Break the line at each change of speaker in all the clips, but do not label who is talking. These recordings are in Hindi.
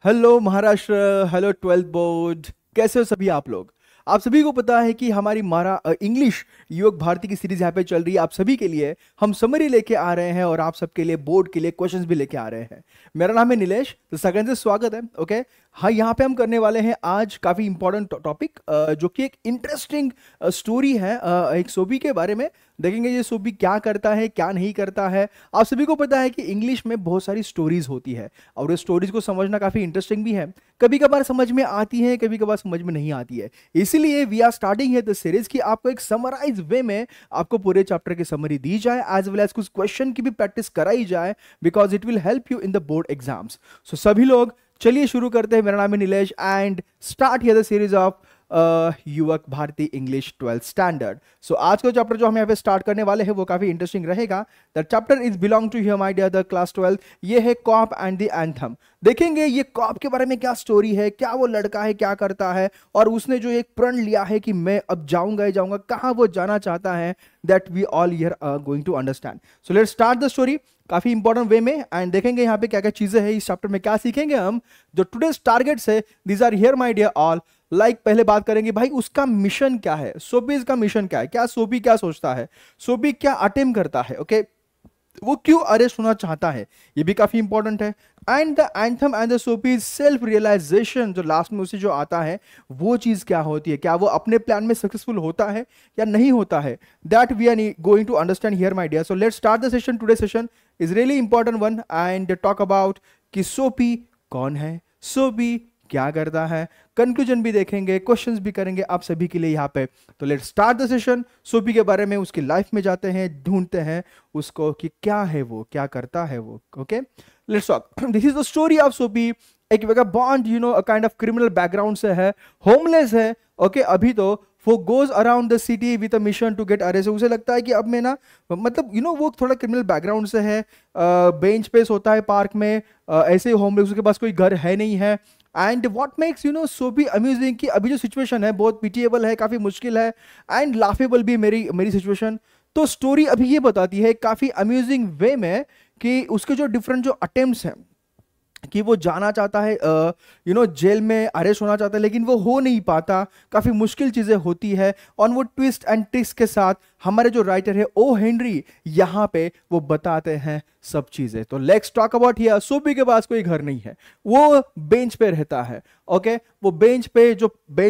Hello Maharashtra. Hello twelfth board. कैसे हो सभी आप लोग? आप सभी को पता है कि हमारी मारा इंग्लिश युवक भारती की सीरीज यहाँ पे चल रही है। आप सभी के लिए हम समरी लेके आ रहे हैं और आप सबके लिए बोर्ड के लिए क्वेश्चंस भी लेके आ रहे हैं। मेरा नाम है नीलेश, तो सगन से स्वागत है। ओके, हाँ, यहाँ पे हम करने वाले हैं आज काफ़ी इंपॉर्टेंट टॉपिक, जो कि एक इंटरेस्टिंग स्टोरी है, एक सोबी के बारे में। देखेंगे ये सोबी क्या करता है क्या नहीं करता है। आप सभी को पता है कि इंग्लिश में बहुत सारी स्टोरीज होती है और ये स्टोरीज को समझना काफ़ी इंटरेस्टिंग भी है। कभी कभार समझ में आती है, कभी कभार समझ में नहीं आती है। इसीलिए वी आर स्टार्टिंग है द सीरीज कि आपको एक समराइज वे में आपको पूरे चैप्टर की समरी दी जाए, एज वेल एज कुछ क्वेश्चन की भी प्रैक्टिस कराई जाए, because it will help you in the board exams. So सभी लोग चलिए शुरू करते हैं। मेरा नाम है Nilesh and start here the series of Yuvak Bharati English 12th standard. सो आज का चैप्टर जो हम यहाँ पे स्टार्ट करने वाले हैं वो काफी इंटरेस्टिंग रहेगा। The chapter is belong to here my dear the class 12। ये है कॉप एंड द एंथम। देखेंगे ये कॉप के बारे में क्या स्टोरी है, क्या वो लड़का है, क्या करता है, और उसने जो एक प्रण लिया है कि मैं अब जाऊंगा ही जाऊंगा, कहाँ वो जाना चाहता है, that we all here are going to understand. So let's start the story काफी इंपॉर्टेंट वे में एंड देखेंगे यहाँ पे क्या क्या चीजें हैं, इस चैप्टर में क्या सीखेंगे हम। जो टुडेस टारगेट्स है these are here my dear all. पहले बात करेंगे भाई उसका मिशन क्या है, सोबी का मिशन क्या है, क्या सोबी क्या सोचता है, सोबी क्या अटेम्प्ट करता है, ओके, वो क्यों अरेस्ट होना चाहता है, ये भी काफी इंपॉर्टेंट है। And the anthem and the सोपी सेल्फ रियलाइजेशन, जो लास्ट में उसे जो आता है वो चीज क्या होती है, क्या वो अपने प्लान में सक्सेसफुल होता है या नहीं होता है, that we are going to understand here my dear. So let's start the session. Today session is really important one and talk about कि सोपी कौन है, सोपी क्या करता है, कंक्लूजन भी देखेंगे, क्वेश्चंस भी करेंगे आप सभी के लिए यहाँ पे। तो लेट्स स्टार्ट द सेशन। सोपी के बारे में, उसकी लाइफ में जाते हैं, ढूंढते हैं उसको कि क्या है वो, क्या करता है वो। Okay, let's talk. This is the story of Soapy. एक bond a kind of criminal background से है, होमलेस है। ओके, अभी तो वो goes around the city with a mission to get arrest. उसे लगता है कि अब मैं ना, मतलब वो थोड़ा क्रिमिनल बैकग्राउंड से है, बेंच पे सोता है पार्क में, ऐसे ही होमलेस, उसके पास कोई घर है नहीं है। एंड वॉट मेक्स सो भी अम्यूजिंग कि अभी जो सिचुएशन है बहुत पिटिएबल है, काफ़ी मुश्किल है एंड लाफेबल भी मेरी मेरी सिचुएशन। तो स्टोरी अभी ये बताती है काफ़ी अम्यूजिंग वे में कि उसके जो डिफरेंट जो अटेम्प्ट्स हैं कि वो जाना चाहता है, जेल में अरेस्ट होना चाहता है, लेकिन वो हो नहीं पाता, काफ़ी मुश्किल चीज़ें होती है। और वो ट्विस्ट एंड ट्रिक्स के साथ हमारे जो राइटर है ओ हेनरी यहाँ पे वो बताते हैं सब चीज़ें। तो let's talk about here. Sobi के पास कोई घर नहीं है, वो बेंच पे रहता है। ओके, वो बेंच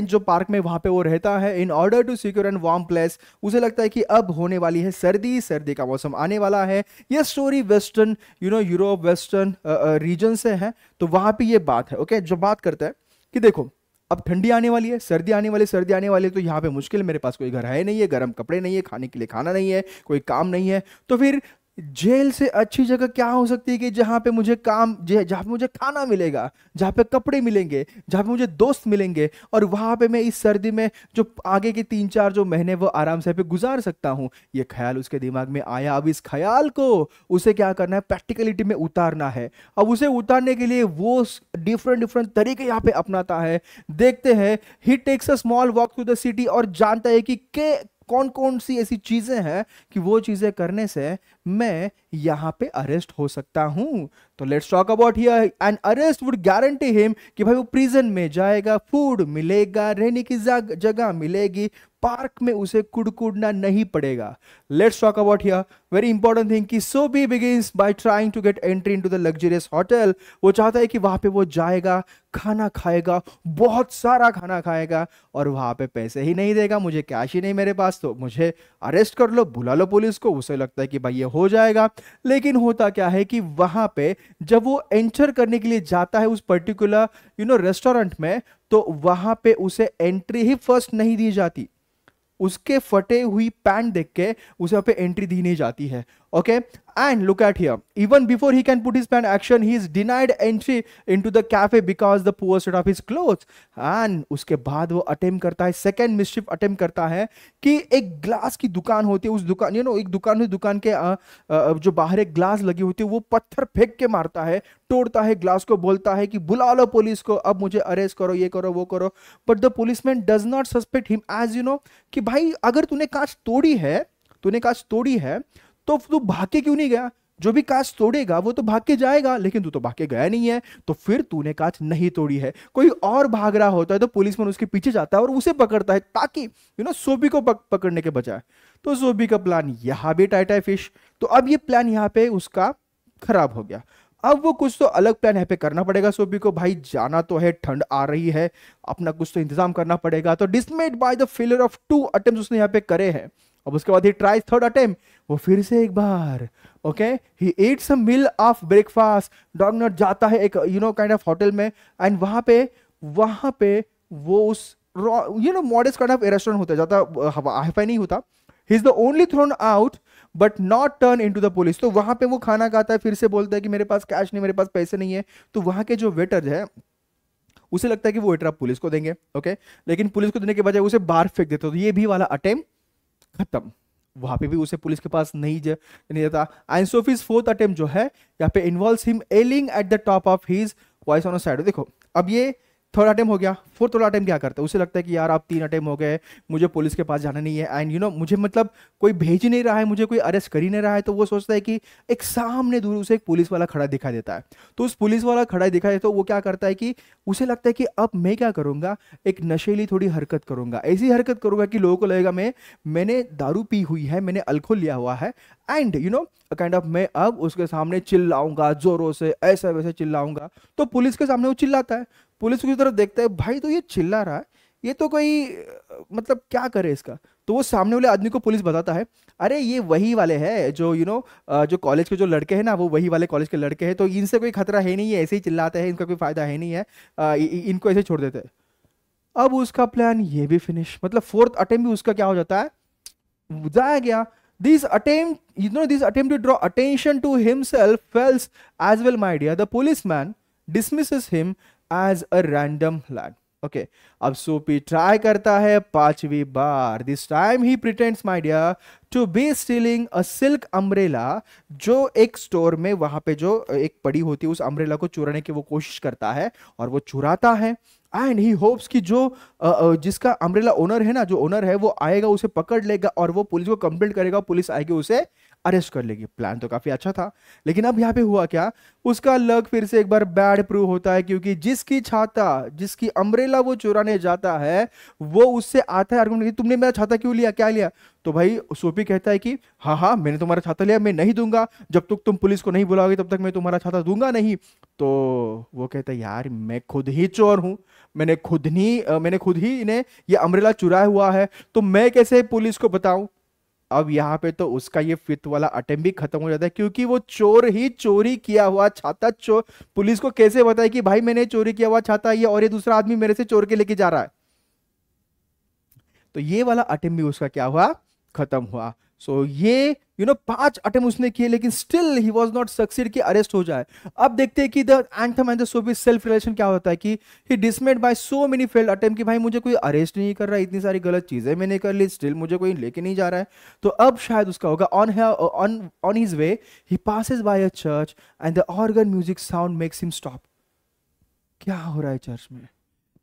जो पार्क में वहाँ पे वो रहता है in order to secure and warm place. उसे लगता है कि अब होने वाली है सर्दी, सर्दी का मौसम आने वाला है। ये story western Europe western region से है, तो वहाँ पे ये बात है। ओके, जो बात करता है कि देखो अब ठंडी आने वाली है, सर्दी आने वाली, सर्दी आने वाली है, तो यहाँ पे मुश्किल, मेरे पास कोई घर है नहीं है, गर्म कपड़े नहीं है, खाने के लिए खाना नहीं है, कोई काम नहीं है। तो फिर जेल से अच्छी जगह क्या हो सकती है कि जहाँ पे मुझे जहाँ पे मुझे खाना मिलेगा, जहाँ पे कपड़े मिलेंगे, जहाँ पे मुझे दोस्त मिलेंगे, और वहाँ पे मैं इस सर्दी में जो आगे के 3-4 जो महीने वो आराम से पे गुजार सकता हूँ। ये ख्याल उसके दिमाग में आया। अब इस ख्याल को उसे क्या करना है, प्रैक्टिकलिटी में उतारना है। अब उसे उतारने के लिए वो डिफरेंट डिफरेंट तरीके यहाँ पे अपनाता है। देखते हैं, he takes a small walk to the city, और जानता है कि कौन कौन सी ऐसी चीजें हैं कि वो चीजें करने से मैं यहां पे अरेस्ट हो सकता हूं। तो let's talk about here. An arrest would guarantee him कि भाई वो प्रिजन में जाएगा, फूड मिलेगा, रहने की जगह मिलेगी, पार्क में उसे कुड़कुड़ना नहीं पड़ेगा। Let's talk about here very important thing कि Soapy begins by trying to get entry into the luxurious hotel. वो चाहता है कि वहां पे वो जाएगा, खाना खाएगा, बहुत सारा खाना खाएगा, और वहां पे पैसे ही नहीं देगा, मुझे कैश ही नहीं मेरे पास, तो मुझे अरेस्ट कर लो, बुला लो पुलिस को। उसे लगता है कि भाई ये हो जाएगा। लेकिन होता क्या है कि वहां पे जब वो एंटर करने के लिए जाता है उस पर्टिकुलर रेस्टोरेंट में, तो वहां पे उसे एंट्री ही फर्स्ट नहीं दी जाती। उसके फटे हुई पैंट देख के उसे वहां पे एंट्री दी नहीं जाती है। Okay, and look at here, even before he can put his pan action, he is denied entry into the cafe because the poor state of his clothes. And उसके बाद वो अटेम्प्ट करता है, सेकंड मिस्चिफ अटेम्प्ट करता है कि एक ग्लास की दुकान होती है, उस दुकान एक दुकान के जो बाहर एक ग्लास लगी होती है, वो पत्थर फेंक के मारता है, तोड़ता है ग्लास को, बोलता है कि बुला लो पुलिस को, अब मुझे अरेस्ट करो, ये करो, वो करो। But the policeman does not suspect him, as कि भाई अगर तूने कांच तोड़ी है तो तू भाग के क्यों नहीं गया? जो भी कांच तोड़ेगा वो तो भाग के जाएगा, लेकिन तू तो भाग के गया नहीं है, तो फिर तूने कांच नहीं तोड़ी है। कोई और भाग रहा होता है तो पुलिसमैन उसके पीछे जाता है और उसे पकड़ता है, ताकि सोबी को पकड़ने के बजाय। तो सोबी का प्लान यहां भी टाइट है फिश। तो अब ये प्लान यहां पे उसका खराब हो गया। अब वो कुछ तो अलग प्लान यहाँ पे करना पड़ेगा सोबी को, भाई जाना तो है, ठंड आ रही है, अपना कुछ तो इंतजाम करना पड़ेगा। तो डिसमेड by the failure of 2 attempts उसने यहाँ पे करे हैं। अब उसके बाद ही ट्राई थर्ड अटेम्प्ट, वो फिर से एक बार okay he ate some meal of breakfast. डॉगनट जाता है एक काइंड ऑफ होटल में, एंड वहां पे वो उस मॉडेस्ट काइंड ऑफ रेस्टोरेंट होता है, ज्यादा हाई-फाई नहीं होता। He is the only thrown out but not turn into the police. तो वहां पे वो खाना खाता है, फिर से बोलता है कि मेरे पास कैश नहीं, मेरे पास पैसे नहीं है। तो वहां के जो वेटर है उसे लगता है कि वो वेटर आप पुलिस को देंगे, ओके, लेकिन पुलिस को देने के बजाय उसे बाहर फेंक देते। तो ये भी वाला अटेम्प्ट खत्म। वहां पे भी उसे पुलिस के पास नहीं जाता। एंड सोफीज फोर्थ अटेम्प्ट जो है यहाँ पे involves him yelling at the top of his voice on a side. देखो अब ये थर्ड अटेम्प्ट हो गया। फोर्थ वाला अटेम्प्ट क्या करता है, उसे लगता है कि यार अब 3 अटेम्प्ट हो गए, मुझे पुलिस के पास जाना नहीं है, एंड मुझे मतलब कोई भेज ही नहीं रहा है, मुझे कोई अरेस्ट कर ही नहीं रहा है। तो वो सोचता है कि एक सामने दूर उसे एक पुलिस वाला खड़ा दिखाई देता है। तो उस पुलिस वाला खड़ा दिखाई देता है, तो वो क्या करता है कि उसे लगता है कि अब मैं क्या करूंगा, एक नशेली थोड़ी हरकत करूंगा, ऐसी हरकत करूंगा कि लोगों को लगेगा मैंने दारू पी हुई है, मैंने अल्कोहल लिया हुआ है, एंड काइंड ऑफ मैं अब उसके सामने चिल्लाऊंगा जोरों से, ऐसा वैसे चिल्लाऊंगा। तो पुलिस के सामने वो चिल्लाता है, पुलिस की तरफ देखता है, भाई तो ये चिल्ला रहा है, ये तो कोई मतलब क्या करे इसका। तो वो सामने वाले आदमी को पुलिस बताता है, अरे ये वही वाले हैं जो जो कॉलेज के जो लड़के हैं ना, वो वही वाले कॉलेज के लड़के हैं, तो इनसे कोई खतरा है नहीं है, ऐसे ही चिल्लाते हैं, इनका कोई फायदा है नहीं है, इनको ऐसे छोड़ देते हैं। अब उसका प्लान ये भी फिनिश, मतलब फोर्थ अटेम्प्ट भी उसका क्या हो जाता है, जाया गया। This attempt to draw attention to himself fails as well, my dear. The policeman dismisses him as a random lad. Okay, अब सोपी ट्राई करता है 5वीं बार। This time he pretends, my dear, to be stealing a silk umbrella, जो एक स्टोर में वहां पे जो एक पड़ी होती है, उस अम्ब्रेला को चुराने की वो कोशिश करता है, और वो चुराता है। एंड ही होप्स कि जो जिसका अम्ब्रेला ओनर है ना, जो ओनर है वो आएगा, उसे पकड़ लेगा और वो पुलिस को कंप्लेंट करेगा, पुलिस आएगी उसे अरेस्ट कर लेगी। प्लान तो काफी अच्छा था, लेकिन अब यहाँ पे हुआ क्या, उसका लक फिर से एक बार बैड प्रूव होता है, क्योंकि जिसकी अम्ब्रेला वो चुराने जाता है, वो उससे आता है आर्गुमेंट, तुमने मेरा छाता क्यों लिया, क्या लिया। तो भाई सोपी कहता है कि हाँ हाँ मैंने तुम्हारा छाता लिया, मैं नहीं दूंगा, जब तक तुम पुलिस को नहीं बुलाओगे तब तक मैं तुम्हारा छाता दूंगा नहीं। तो वो कहता है यार मैं खुद ही चोर हूं, मैंने खुद ही इन्हें ये अम्ब्रेला चुराया हुआ है, तो मैं कैसे पुलिस को बताऊं। अब यहाँ पे तो उसका ये फिफ्थ वाला अटेम्प्ट भी खत्म हो जाता है, क्योंकि वो चोर ही चोरी किया हुआ छाता चोर पुलिस को कैसे बताए कि भाई मैंने चोरी किया हुआ छाता ये, और ये दूसरा आदमी मेरे से चोर के लेके जा रहा है। तो ये वाला अटेम्प्ट भी उसका क्या हुआ, खत्म हुआ। सो ये 5 अटेम्प्ट उसने किए, लेकिन still he was not succeed कि अरेस्ट हो जाए। अब देखते हैं कि the anthem and the Soapy self relation क्या होता है, कि he dismayed by so many failed attempt, कि भाई मुझे कोई अरेस्ट नहीं कर रहा, इतनी सारी गलत चीजें मैंने कर ली, स्टिल मुझे कोई लेके नहीं जा रहा है। तो अब शायद उसका होगा on his way he passes by a church and the organ music sound makes him stop. क्या हो रहा है चर्च में,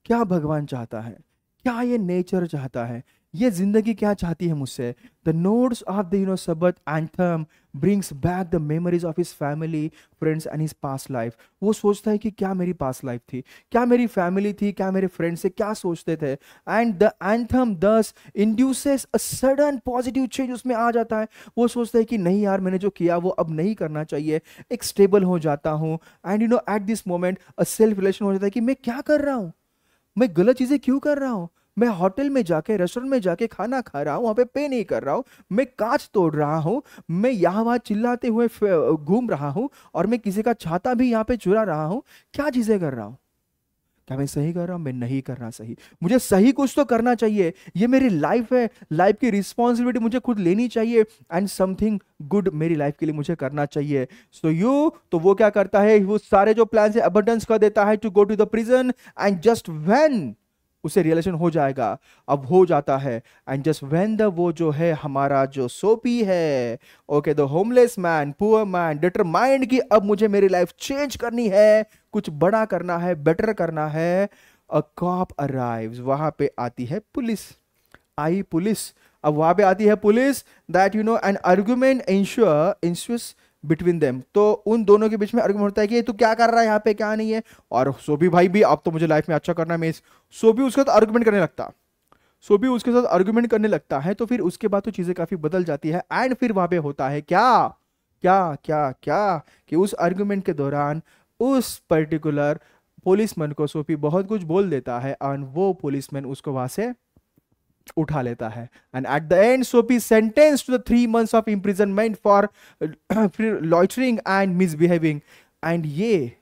क्या भगवान चाहता है, क्या ये नेचर चाहता है, ये जिंदगी क्या चाहती है मुझसे। The notes of the Sabbath anthem brings back the memories of his family, friends and his past life. वो सोचता है कि क्या मेरी पास्ट लाइफ थी, क्या मेरी फैमिली थी, क्या मेरे फ्रेंड्स से क्या सोचते थे। एंड द एंथम दस induces a sudden positive change उसमें आ जाता है। वो सोचता है कि नहीं यार मैंने जो किया वो अब नहीं करना चाहिए, एक स्टेबल हो जाता हूँ। And at this moment a self relation हो जाता है कि मैं क्या कर रहा हूँ, मैं गलत चीजें क्यों कर रहा हूं, मैं होटल में जाके रेस्टोरेंट में जाके खाना खा रहा हूं, वहां पे नहीं कर रहा हूं, मैं कांच तोड़ रहा हूं, मैं यहां वहां चिल्लाते हुए घूम रहा हूं, और मैं किसी का छाता भी यहां पे चुरा रहा हूं। क्या चीजें कर रहा हूं, क्या मैं सही कर रहा हूं, मैं नहीं करना सही, मुझे सही कुछ तो करना चाहिए, ये मेरी लाइफ है, लाइफ की रिस्पॉन्सिबिलिटी मुझे खुद लेनी चाहिए, एंड समथिंग गुड मेरी लाइफ के लिए मुझे करना चाहिए। तो वो क्या करता है, वो सारे जो प्लान है अबंडेंस कर देता है to go to the prison, and just when उसे रियलाइजेशन हो जाएगा, अब हो जाता है, एंड जस्ट व्हेन द वो जो है हमारा जो सोपी है, okay the homeless man, poor man, determined कि अब मुझे मेरी लाइफ चेंज करनी है, कुछ बड़ा करना है, बेटर करना है। अ कॉप अराइव्स, वहां पे आती है पुलिस, अब वहां पे आती है police, that an argument ensures between them. तो उन दोनों के बीच में आर्गुमेंट होता है कि तू क्या कर रहा है यहाँ पे, क्या नहीं है। और सोफी भाई भी, अब तो मुझे लाइफ में अच्छा करना है, मैं सोफी उसके साथ आर्गुमेंट करने लगता, सोफी उसके साथ आर्गुमेंट करने लगता है। तो फिर उसके बाद तो चीजें काफी बदल जाती है। एंड फिर वहां पे होता है क्या क्या क्या क्या कि उस आर्गुमेंट के दौरान उस पर्टिकुलर पुलिसमैन को सोफी बहुत कुछ बोल देता है, और वो पुलिसमैन उसको वहां से उठा लेता है। And at the end Soapy sentence to the 3 months of imprisonment for loitering and misbehaving. And ये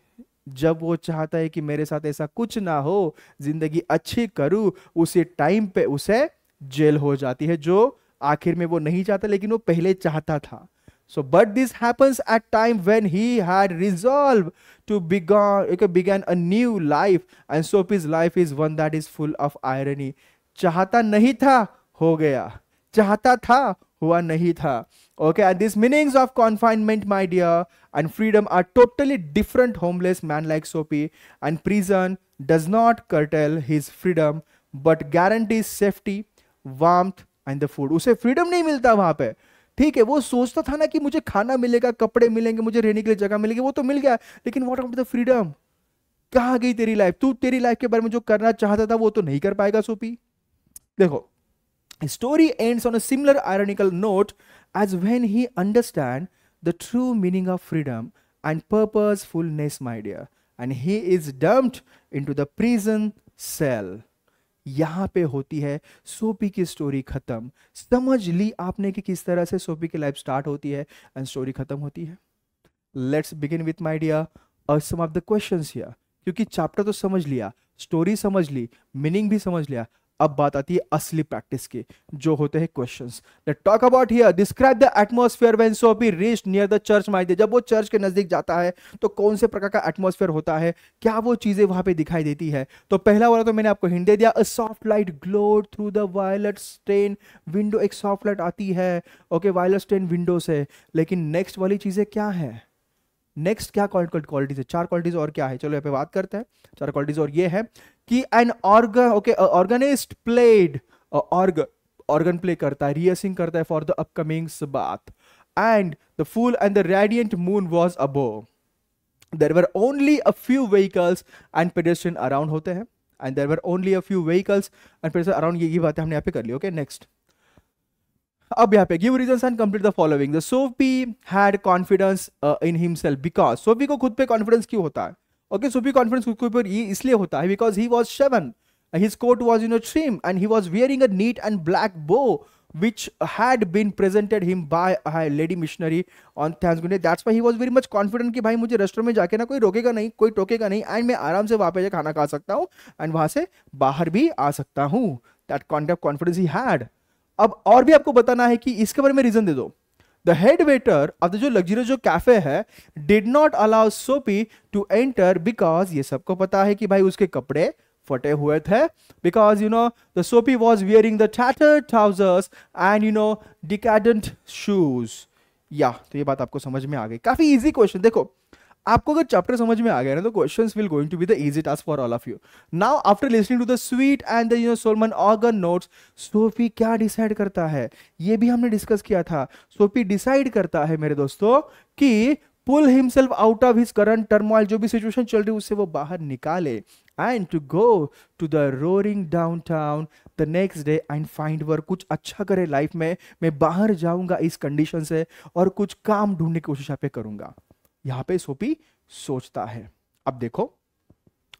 जब वो चाहता है कि मेरे साथ ऐसा कुछ ना हो, जिंदगी अच्छी करूं, उसी टाइम पे उसे जेल हो जाती है, जो आखिर में वो नहीं चाहता लेकिन वो पहले चाहता था। So, but this happens at time when he had resolved to began a new life, and Sophie's life is one that is full of irony. चाहता नहीं था, हो गया, चाहता था, हुआ नहीं था। Okay, and these meanings of confinement, my dear, and freedom are totally different. Homeless man like Sophie, and prison does not curtail his freedom, but guarantees safety, warmth, and the food. उसे फ्रीडम नहीं मिलता वहां पे, ठीक है, वो सोचता था ना कि मुझे खाना मिलेगा, कपड़े मिलेंगे, मुझे रहने के लिए जगह मिलेगी, वो तो मिल गया, लेकिन व्हाट अबाउट द फ्रीडम? कहाँ गई तेरी लाइफ? तू तेरी लाइफ के बारे में जो करना चाहता था वो तो नहीं कर पाएगा सोपी। देखो, story ends on a similar ironical note as when he understand the true meaning of freedom and purposefulness, my dear, and he is dumped into the prison cell. यहां पे होती है सोपी की स्टोरी खत्म। समझ ली आपने कि किस तरह से सोपी की लाइफ स्टार्ट होती है एंड स्टोरी खत्म होती है। Let's begin with my dear some of the questions here. क्योंकि चैप्टर तो समझ लिया, स्टोरी समझ ली, मीनिंग भी समझ लिया, अब बात आती है असली प्रैक्टिस की, जो होते हैं questions. Let's talk about here. Describe the atmosphere when Soapy reached near the church, my dear. जब वो चर्च के नजदीक जाता है तो कौन से प्रकार का एटमॉस्फेयर होता है, क्या वो चीजें वहां पे दिखाई देती है? तो पहला वाला तो मैंने आपको हिंट दे दिया, a soft light glowed through the violet stain window. एक सॉफ्ट लाइट आती है, ओके, वायलेट स्टेन विंडो से। लेकिन नेक्स्ट वाली चीजें क्या है? नेक्स्ट क्या क्वालिटीज है? 4 क्वालिटीज और क्या है, चलो यहाँ पे बात करते हैं। 4 क्वालिटीज और ये है कि an organ, okay, organist played, organ play करता है, रिहर्सिंग करता है for the upcoming Sabbath. And the full and the radiant moon was above. There were only a few vehicles and pedestrian around होते हैं, and there were only a few vehicles and pedestrian around. ये बातें हमने यहाँ पे कर ली, ओके। नेक्स्ट, अब यहाँ पे give reasons and complete the following. The Sophie had confidence in himself because, Sophie को खुद पे कॉन्फिडेंस क्यों होता है? ओके, सोफी कॉन्फिडेंस खुद के ऊपर ये इसलिए होता है because he was shaven, his coat was trim, and he was wearing a neat and black bow which had been presented him by a lady missionary on Thanksgiving. That's why he was very much confident कि भाई मुझे रेस्टोरेंट में जाके ना कोई रोकेगा नहीं, कोई टोकेगा नहीं, एंड मैं आराम से वहां पे खाना खा सकता हूँ एंड वहां से बाहर भी आ सकता हूँ। That kind of confidence he had. अब और भी आपको बताना है कि इसके बारे में रीजन दे दो। The head waiter of the जो लग्जरियस जो कैफे है did not allow Soapy to enter because ये सबको पता है कि भाई उसके कपड़े फटे हुए थे, because the Soapy was wearing the tattered trousers and decadent shoes. या तो ये बात आपको समझ में आ गई। काफी इजी क्वेश्चन। देखो, आपको अगर चैप्टर समझ में आ गया ना तो questions will going to be the easy task for all of you. Now after listening to the sweet and the solemn organ notes, Soapy क्या डिसाइड करता है? ये भी हमने डिस्कस किया था। सोफी डिसाइड करता है मेरे दोस्तों कि pull himself out of his current turmoil, जो भी सिचुएशन चल रही है उससे वो बाहर निकाले, and to go to the roaring downtown the next day and find work. कुछ अच्छा करे लाइफ में, मैं बाहर जाऊंगा इस कंडीशन से और कुछ काम ढूंढने की कोशिश यहाँ पे करूंगा। यहां पे सोफी सोचता है। अब देखो,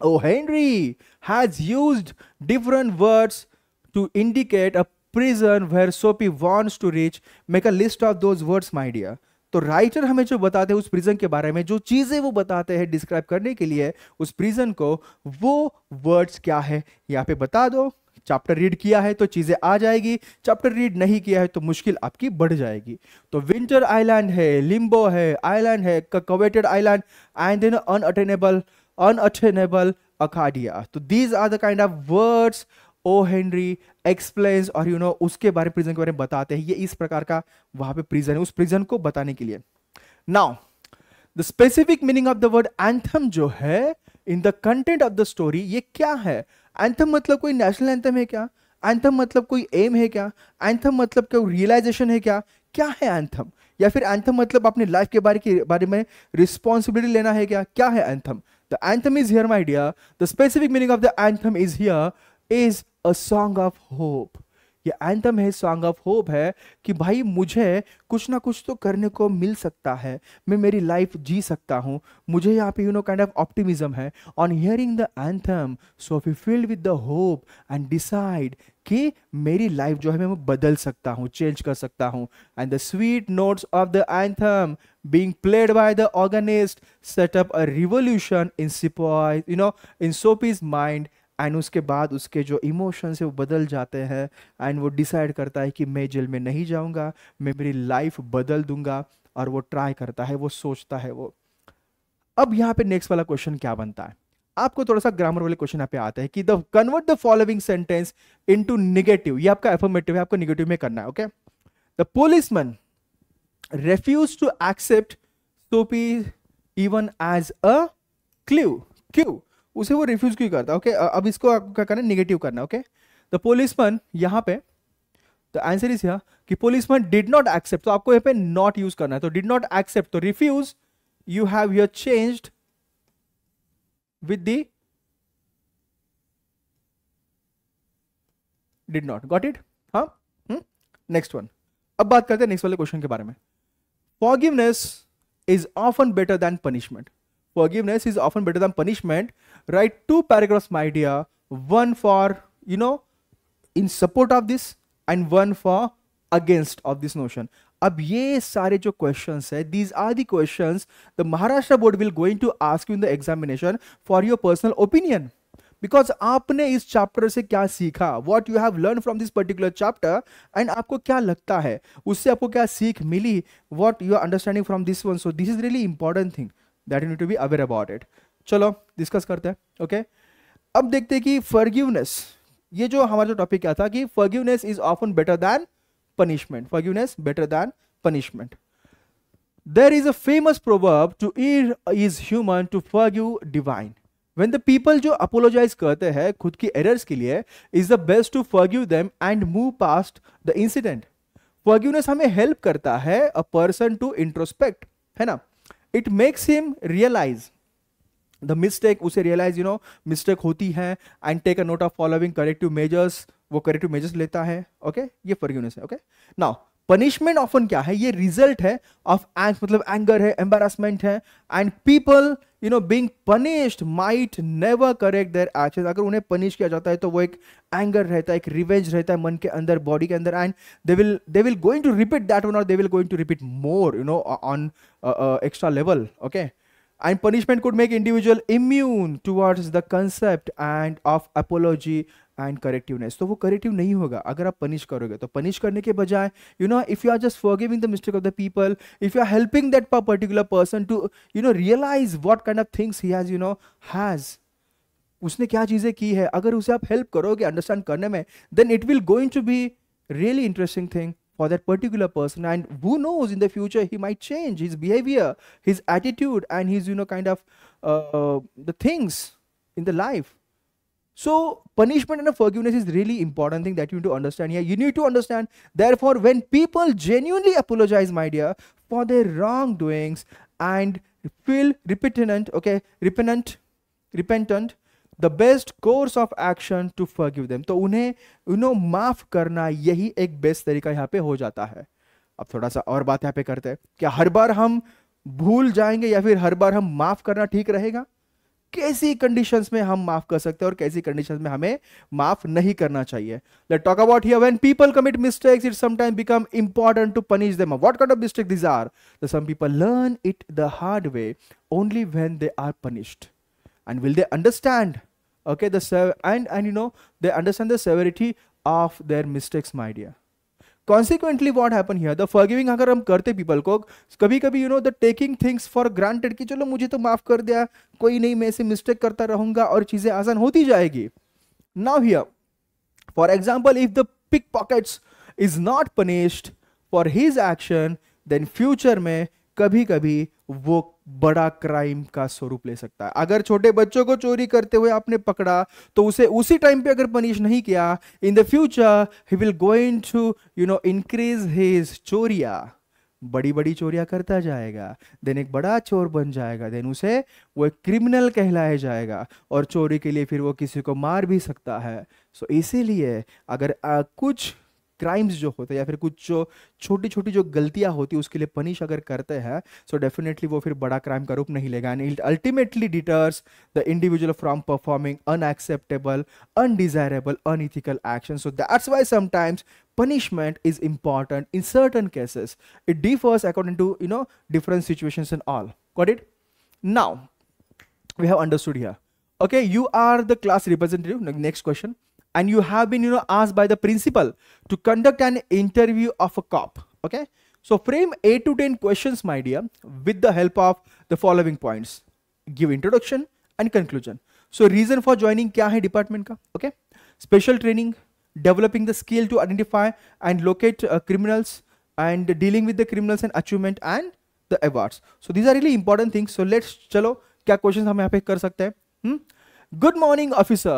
O Henry has used different words to indicate a prison where Soapy wants to reach. Make a list of those words my dear. तो राइटर हमें जो बताते हैं उस प्रिजन के बारे में, जो चीजें वो बताते हैं डिस्क्राइब करने के लिए उस प्रिजन को, वो वर्ड्स क्या है यहाँ पे बता दो। चैप्टर रीड किया है तो चीजें आ जाएगी, चैप्टर रीड नहीं किया है तो मुश्किल आपकी बढ़ जाएगी। तो विंटर आइलैंड है, लिम्बो है, आइलैंड है, coveted island, and then unattainable Arcadia. तो these are the kind of words O Henry explains, और उसके बारे प्रिजन के बारे में बताते हैं। ये इस प्रकार का वहां पे प्रिजन है, उस प्रिजन को बताने के लिए। Now the specific meaning of the word anthem जो है in the content of the story, ये क्या है? एंथम मतलब कोई नेशनल एंथम है क्या? एंथम मतलब कोई एम है क्या? एंथम मतलब कोई रियलाइजेशन है क्या क्या है एंथम? या फिर एंथम मतलब अपनी लाइफ के बारे में रिस्पॉन्सिबिलिटी लेना है क्या है anthem? The anthem is here my dear, the specific meaning of the anthem is here is a song of hope. ये एंथम है, सॉन्ग ऑफ होप है कि भाई मुझे कुछ ना कुछ तो करने को मिल सकता है, मैं मेरी लाइफ जी सकता हूं, मुझे यहाँ पे काइंड ऑफ ऑप्टिमिज्म है। On hearing the anthem so we filled with the hope and decide कि मेरी लाइफ जो है मैं बदल सकता हूँ, चेंज कर सकता हूँ। And the sweet notes of the anthem being played by the organist set up a revolution in in Sophie's mind। And उसके बाद उसके जो इमोशंस है वो बदल जाते हैं एंड वो डिसाइड करता है कि मैं जेल में नहीं जाऊंगा, मैं मेरी लाइफ बदल दूंगा, और वो ट्राई करता है, वो सोचता है वो। अब यहाँ पे नेक्स्ट वाला क्वेश्चन क्या बनता है? आपको थोड़ा सा ग्रामर वाले क्वेश्चन यहाँ पे आता है कि the convert the following sentence into negative. ये आपका एफर्मेटिव है, आपको नेगेटिव में करना है। Okay, the policeman refused to accept Sophie even as a clue। क्यों उसे वो रिफ्यूज क्यों करता? ओके, अब इसको आपको क्या करना है? नेगेटिव करना। ओके, द पुलिसमैन यहाँ पे द आंसर इज हियर कि पुलिसमैन डिड नॉट एक्सेप्ट, तो आपको यहाँ पे नॉट यूज करना है। तो डिड नॉट एक्सेप्ट, तो refuse you have here changed with the did not. Got it? हाँ, नेक्स्ट वन। अब बात करते हैं नेक्स्ट वाले क्वेश्चन के बारे में। Forgiveness is often better than punishment. Forgiveness is often better than punishment. Write 2 paragraphs, my dear. One for, in support of this and one for against of this notion. अब ये सारे जो questions है, these are the questions the Maharashtra board will going to ask you in the examination for your personal opinion. Because आपने इस चैप्टर से क्या सीखा, what you have learn from this particular chapter, and आपको क्या लगता है उससे आपको क्या सीख मिली, what you are understanding from this one. So this is really important thing that you need to be aware about it. चलो डिस्कस करते हैं। ओके, अब देखते हैं कि फॉरगिवनेस, ये जो हमारा जो टॉपिक क्या था कि forgiveness is often better than punishment. Forgiveness better than punishment. There is a famous proverb to err is human to forgive divine. When the people जो apologize करते हैं खुद की errors के लिए, is the best to forgive them and move past the incident। Forgiveness हमें help करता है a person to introspect, है ना? It makes him realize the mistake, उसे realize mistake होती है and take a note of following corrective measures, वो corrective measures लेता है। Okay, ये forgiveness है। Okay, now पनिशमेंट ऑफन क्या है? ये रिजल्ट है ऑफ मतलब एंगर है, एम्बेरसमेंट है, and people being punished might never correct their actions. अगर उन्हें पनिश किया जाता है तो वो एक एंगर रहता है, एक रिवेंज रहता है मन के अंदर, बॉडी के अंदर, and they will going to repeat that one, और they will going to repeat more on extra level. Okay, and punishment could make individual immune towards the concept and of apology and correctiveness. तो वो करेक्टिव नहीं होगा अगर आप पनिश करोगे। तो पनिश करने के बजाय if you are just forgiving the mistake of the people, if you are helping that particular person to realise what kind of things he has उसने क्या चीजें की है, अगर उसे आप हेल्प करोगे अंडरस्टैंड करने में, then it will going to be really interesting thing for that particular person, and who knows, in the future he might change his behavior, his attitude, and his kind of the things in the life. So punishment and forgiveness is really important thing that you need to understand here. You need to understand, therefore, when people genuinely apologize, my dear, for their wrongdoings and feel repentant, the best course of action to forgive them, तो उन्हें माफ करना यही एक बेस्ट तरीका यहाँ पे हो जाता है। अब थोड़ा सा और बात यहाँ पे करते हैं, क्या हर बार हम भूल जाएंगे या फिर हर बार हम माफ करना ठीक रहेगा? कैसी कंडीशंस में हम माफ कर सकते हैं और कैसी कंडीशंस में हमें माफ नहीं करना चाहिए? Let's talk about here when people commit mistakes it sometimes become important to punish them. What kind of mistake this are? Some people learn it the hard way only when they are punished, and will they understand they understand the severity of their mistakes, my dear. Consequently what happen here, the forgiving अगर हम करते people को, कभी कभी the taking things for granted कि चलो मुझे तो माफ कर दिया, कोई नहीं, मैं ऐसे मिस्टेक करता रहूंगा और चीजें आसान होती जाएगी। Now here, for example, if the pickpockets is not punished for his action, then future में कभी कभी वो बड़ा क्राइम का स्वरूप ले सकता है। अगर छोटे बच्चों को चोरी करते हुए आपने पकड़ा तो उसे उसी टाइम पे अगर पनिश नहीं किया, in the future he will going to increase his चोरिया, बड़ी बड़ी चोरियां करता जाएगा, देन एक बड़ा चोर बन जाएगा, देन उसे वो एक क्रिमिनल कहलाया जाएगा और चोरी के लिए फिर वो किसी को मार भी सकता है। सो इसीलिए अगर कुछ क्राइम्स जो होते हैं या फिर कुछ जो छोटी छोटी जो गलतियां होती है उसके लिए पनिश अगर करते हैं, सो डेफिनेटली वो फिर बड़ा क्राइम का रूप नहीं लेगा, and it ultimately deters the individual from performing unacceptable, undesirable, unethical action. So that's why sometimes punishment is important in certain cases. It differs according to different situations and all. Got it? Now we have understood here. Okay, you are the class representative. Next question. And you have been asked by the principal to conduct an interview of a cop. Okay, so frame 8 to 10 questions, my dear, with the help of the following points. Give introduction and conclusion. So reason for joining क्या है department का? Okay, special training, developing the skill to identify and locate criminals, and dealing with the criminals and achievement and the awards. So these are really important things. So let's चलो क्या questions हम यहाँ पे कर सकते हैं? Good morning, officer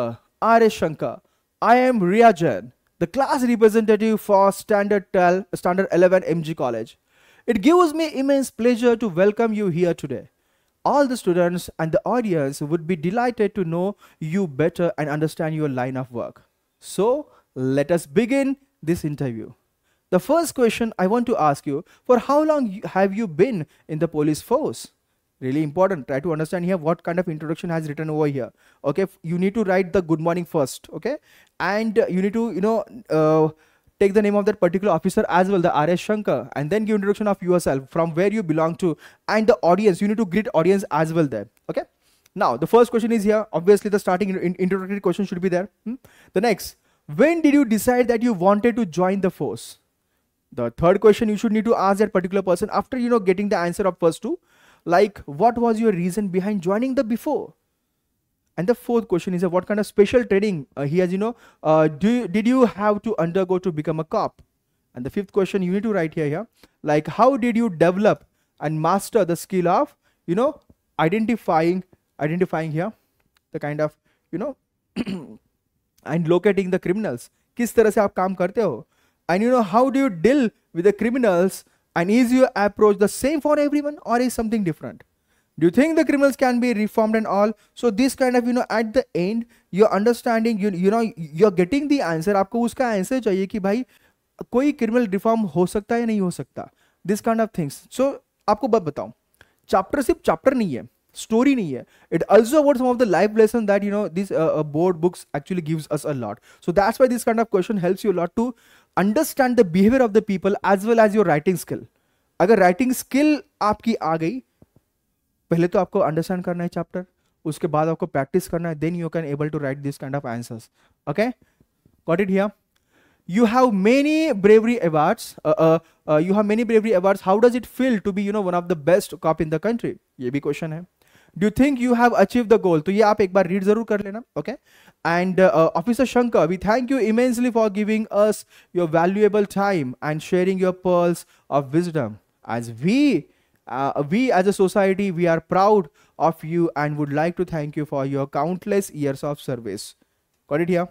R.S. Shankar. I am Riya Jain, the class representative for Standard 11 MG College. It gives me immense pleasure to welcome you here today. All the students and the audience would be delighted to know you better and understand your line of work. So let us begin this interview. The first question I want to ask you, for how long have you been in the police force? Really important. Try to understand here what kind of introduction has written over here. Okay, you need to write the good morning first. Okay, and you need to take the name of that particular officer as well, the R.S. Shankar, and then give introduction of yourself, from where you belong to, and the audience. You need to greet audience as well there. Okay. Now the first question is here. Obviously, the starting introductory question should be there. The next, when did you decide that you wanted to join the force? The third question you should need to ask that particular person after getting the answer of first two, like what was your reason behind joining the before? And the fourth question is what kind of special training he has did you have to undergo to become a cop? And the fifth question you need to write here, like how did you develop and master the skill of identifying here the kind of and locating the criminals. किस तरह से आप काम करते हो? And how do you deal with the criminals, and is your approach the same for everyone or is something different? Do you think the criminals can be reformed and all? So this kind of at the end you're understanding, you're getting the answer. आपको उसका आंसर चाहिए कि भाई कोई क्रिमिनल रिफॉर्म हो सकता है या नहीं हो सकता, दिस काइंड ऑफ थिंग्स. सो आपको बात बताऊं, चैप्टर सिर्फ चैप्टर नहीं है, story nahi hai. It also about some of the life lessons that these board books actually gives us a lot. So that's why this kind of question helps you a lot to understand the behavior of the people as well as your writing skill. अगर writing skill आपकी आ गई, पहले तो आपको understand करना है chapter, उसके बाद आपको practice करना है, then you can able to write this kind of answers. Okay, got it here? You have many bravery awards. How does it feel to be one of the best cop in the country? ये भी question है. Do you think you have achieved the goal? तो ये आप एक बार read जरूर कर लेना. Okay. And Officer Shankar, we thank you immensely for giving us your valuable time and sharing your pearls of wisdom. As we as a society, we are proud of you and would like to thank you for your countless years of service. Got it here?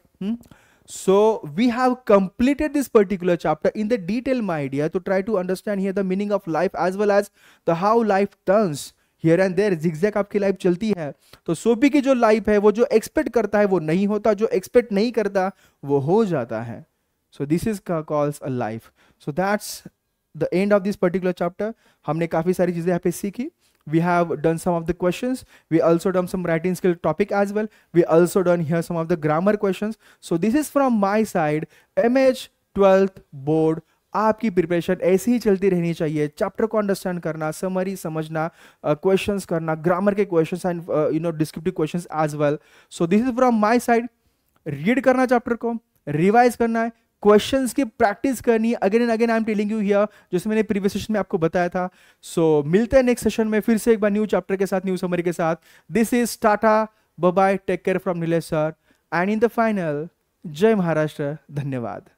So we have completed this particular chapter in the detail, my dear, to try to understand here the meaning of life as well as the how life turns here and there. zigzag आपकी लाइफ चलती है, तो सोपी की जो लाइफ है वो जो एक्सपेक्ट करता है वो नहीं होता, जो एक्सपेक्ट नहीं करता वो हो जाता है. So this is calls a life. So that's the end of this particular chapter. हमने काफी सारी चीजें यहाँ पे सीखी. We have done some of the questions. We also done some writing skill topic as well. We also done here some of the grammar questions. So this is from my side. MH 12th board. आपकी प्रिपरेशन ऐसी ही चलती रहनी चाहिए. चैप्टर को अंडरस्टैंड करना, समरी समझना, क्वेश्चंस करना, ग्रामर के questions and descriptive questions as well. So this is from my side. Read करना चैप्टर को, रिवाइज करना है, क्वेश्चंस की प्रैक्टिस करनी है. Again and again I am telling you here, जैसे मैंने प्रीवियस सेशन में आपको बताया था. सो मिलते हैं नेक्स्ट सेशन में फिर से एक बार न्यू चैप्टर के साथ, न्यू समरी के साथ. This is tata, bye bye, take care from Nilesh sir, and in the final, जय महाराष्ट्र, धन्यवाद.